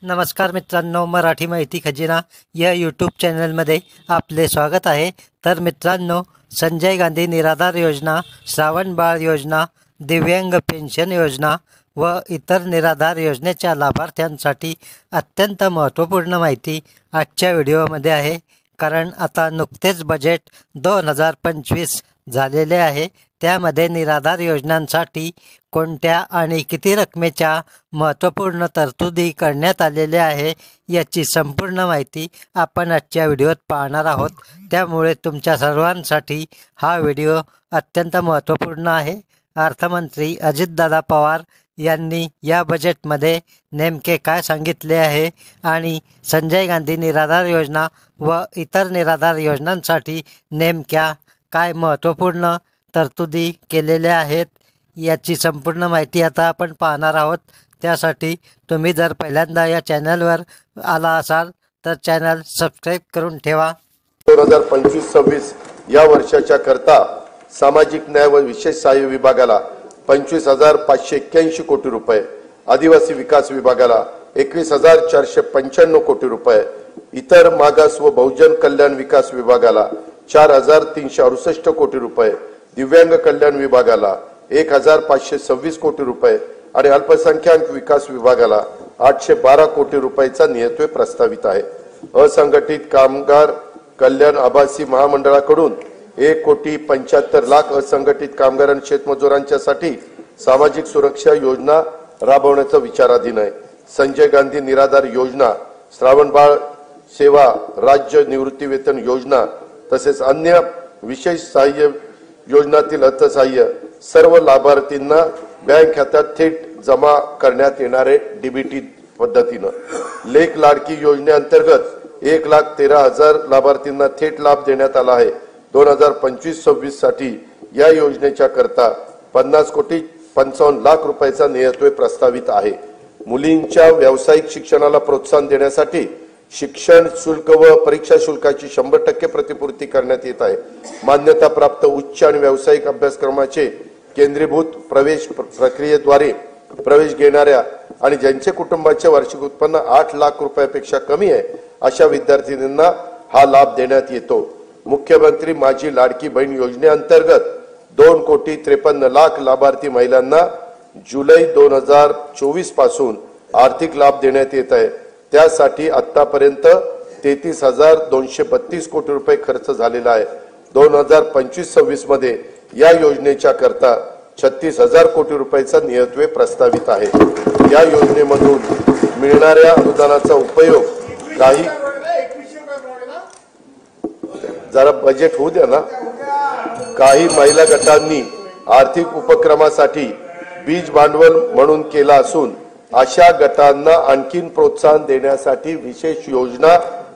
नमस्कार मित्रांनो, मराठी माहिती खजिना या यूट्यूब चॅनलमध्ये आपले स्वागत आहे। तर मित्रांनो, संजय गांधी निराधार योजना, श्रावण बाळ योजना, दिव्यांग पेन्शन योजना व इतर निराधार योजनेच्या लाभार्थ्यांसाठी अत्यंत महत्त्वपूर्ण माहिती आजच्या व्हिडिओमध्ये आहे। कारण आता नुकतेच बजेट 2025 झालेले आहे। त्यामध्ये निराधार योजनांसाठी कोणत्या आणि किती रकमेच्या महत्त्वपूर्ण तरतुदी करण्यात आलेल्या आहे याची संपूर्ण माहिती आपण आजच्या व्हिडिओत पाहणार आहोत। त्यामुळे तुमच्या सर्वांसाठी हा व्हिडिओ अत्यंत महत्त्वपूर्ण आहे। अर्थमंत्री अजितदादा पवार यांनी या बजेटमध्ये नेमके काय सांगितले आहे आणि संजय गांधी निराधार योजना व इतर निराधार योजनांसाठी नेमक्या काय महत्त्वपूर्ण तरतुदी केलेल्या आहेत याची संपूर्ण माहिती आता आपण पाहणार आहोत। त्यासाठी तुम्ही जर पहिल्यांदा या चॅनलवर आला असाल तर चॅनल सबस्क्राइब करून ठेवा। 2025-26 या वर्षाच्या करता सामाजिक न्याय व विशेष सहाय्य विभागाला 25,581 कोटी रुपये, आदिवासी विकास विभागाला 21,495 कोटी रुपये, इतर मागास व बहुजन कल्याण विकास विभागाला 4,368 कोटी रुपये, दिव्यांग कल्याण विभागाला 1,526 कोटी रुपये आणि अल्पसंख्याक विकास विभागाला 812 कोटी रुपयाचा नियतव्यय प्रस्तावित आहे। असंघटित कामगार कल्याण आभासी महामंडळाकडून 1,75,00,000 असंघटित कामगार आणि शेतमजुरांच्यासाठी सामाजिक सुरक्षा योजना राबवण्याचा विचाराधीन आहे। संजय गांधी निराधार योजना, श्रावण बाळ सेवा राज्य निवृत्ती वेतन योजना तसेच अन्य विशेष सहाय्य योजनातील अर्थसहाय्य सर्व लाभार्थींना बँक खात्यात थेट जमा करण्यात येणारे डीबीटी पद्धतीने लेख लाडकी योजनेअंतर्गत 1,13,000 लाभार्थींना थेट लाभ देण्यात आला आहे। 2025-26 साठी या योजनेच्या करता 50,55,00,000 रुपयाचा नियतव्यय प्रस्तावित आहे। मुलींच्या व्यावसायिक शिक्षणाला प्रोत्साहन देण्यासाठी शिक्षण शुल्क व परीक्षा शुल्काची 100% प्रतिपूर्ती करण्यात येत आहे। मान्यता प्राप्त उच्च आणि व्यावसायिक अभ्यासक्रमाचे केंद्रीभूत प्रवेश प्रक्रियेद्वारे प्रवेश घेणाऱ्या आणि ज्यांचे कुटुंबाचे वार्षिक उत्पन्न 8 लाख रुपयापेक्षा कमी आहे अशा विद्यार्थ्यांना हा लाभ देण्यात येतो। मुख्यमंत्री माझी लाडकी बहीण योजनेअंतर्गत 2,53,00,000 लाभार्थी महिलांना जुलै 2024 पासून आर्थिक लाभ देण्यात येत आहे। त्यासाठी आतापर्यंत 33,232 कोटी रुपये खर्च झालेला आहे। 2025-26 मध्ये या योजनेच्या करता 36,000 कोटी रुपयाचा नियतव्यय प्रस्तावित आहे। या योजनेमधून मिळणाऱ्या अनुदानाचा उपयोग जरा बजेट होऊ द्या ना। काही महिला गटांनी आर्थिक उपक्रमासाठी बीज भांडवल म्हणून केला असून अशा गटांना आणखीन प्रोत्साहन देण्यासाठी विशेष योजना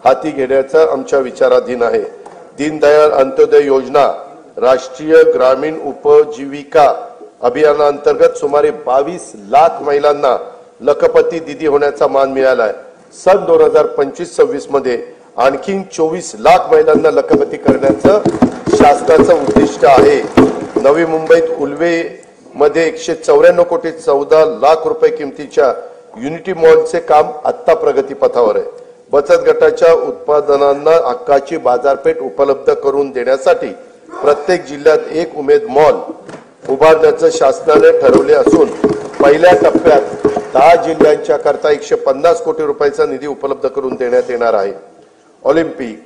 हाती घेण्याचा आमच्या विचाराधीन आहे। दीनदयाळ अंत्योदय योजना राष्ट्रीय ग्रामीण उपजीविका अभियानाअंतर्गत सुमारे 22 लाख महिलांना लखपती दीदी होण्याचा मान मिळाला आहे। सन 2025-26 मध्ये आणखीन 24 लाख महिलांना लखपती करण्याचं शासनाचं उद्दिष्ट आहे। नवी मुंबईत उल्वे मध्ये 194 कोटी 14 लाख रुपये किमतीच्या युनिटी मॉलचे काम आता प्रगतीपथावर आहे। बचत गटाच्या उत्पादनांना हक्काची बाजारपेठ उपलब्ध करून देण्यासाठी प्रत्येक जिल्ह्यात एक उमेद मॉल उभारण्याचे शासनाने ठरवले असून पहिल्या टप्प्यात 10 जिल्ह्यांच्या करता 150 कोटी रुपयाचा निधी उपलब्ध करून देण्यात येणार आहे। ऑलिम्पिक,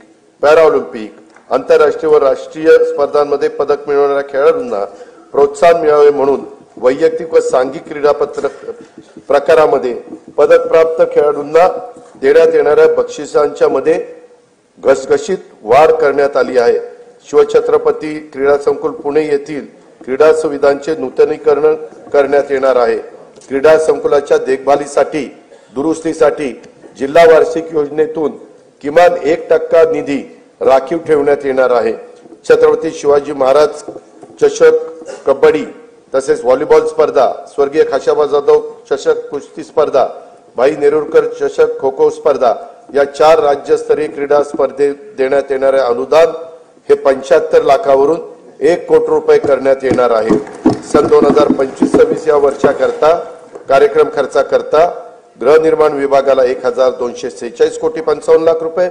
पॅराऑलिम्पिक, आंतरराष्ट्रीय व राष्ट्रीय स्पर्धांमध्ये पदक मिळवणाऱ्या खेळाडूंना प्रोत्साहन मिळावे म्हणून वैयक्तिक व सांघिक क्रीडा प्रकारामध्ये पदक प्राप्त खेळाडूंना देण्यात येणाऱ्या बक्षिसांच्या मध्ये घसघशीत वाढ करण्यात आली आहे। शिवछत्रपती क्रीडा संकुल पुणे येथील क्रीडा सुविधांचे नूतनीकरण करण्यात येणार आहे। क्रीडा संकुलाच्या देखभालीसाठी दुरुस्तीसाठी जिल्हा वार्षिक योजनेतून किमान 1% निधी राखीव ठेवण्यात येणार आहे। छत्रपती शिवाजी महाराज चषक कबड्डी तसेच व्हॉलीबॉल स्पर्धा, स्वर्गीय खाशाबा जाधव चषक कुस्ती स्पर्धा, भाई नेरुरकर चषक खो खो स्पर्धा या 4 राज्यस्तरीय क्रीडा स्पर्धेत देण्यात येणारे अनुदान हे 75 लाखावरून 1 कोटी रुपये करण्यात येणार आहे। सन 2025-26 या वर्षाकरता कार्यक्रम खर्चाकरता गृहनिर्माण विभागाला 1246 कोटी 55 लाख रुपये,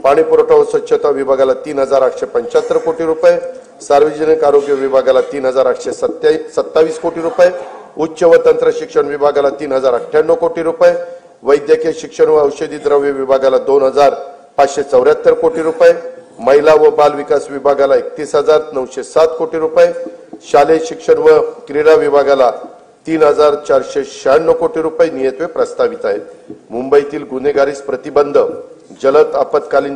पाणी पुरवठा व स्वच्छता विभागाला 3875 कोटी रुपये, सार्वजनिक आरोग्य विभागाला 3827 कोटी रुपये, उच्च व तंत्र शिक्षण विभागाला 3098 कोटी रुपये, वैद्यकीय शिक्षण व औषधी द्रव्य विभागाला 2574 कोटी रुपये, महिला व बाल विकास विभागाला 31,907 कोटी रुपये, शालेय शिक्षण व क्रीडा विभागाला 3,496 कोटी रुपये नियतवे प्रस्तावित आहेत। मुंबईतील गुन्हेगारीस प्रतिबंध, जलद आपत्कालीन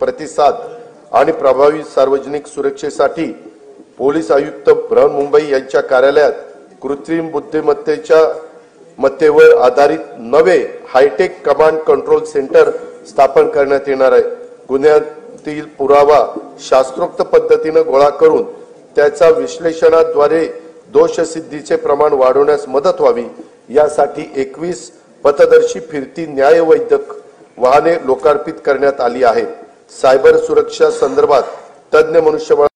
प्रतिसाद आणि प्रभावी सार्वजनिक सुरक्षेसाठी पोलीस आयुक्त बृहन्मुंबई यांच्या कार्यालयात कृत्रिम बुद्धिमत्तेवर आधारित नवे हायटेक कमांड कंट्रोल सेंटर स्थापन करण्यात येणार आहे। गुन्ह्यातील पुरावा शास्त्रोक्त पद्धतीने गोळा करून त्याचा विश्लेषणाद्वारे दोषसिद्धीचे प्रमाण वाढवण्यास मदत व्हावी यासाठी 21 पथदर्शी फिरती न्यायवैद्यक वाहने लोकार्पित करण्यात आली आहेत। सायबर सुरक्षा संदर्भात तज्ञ मनुष्यबळ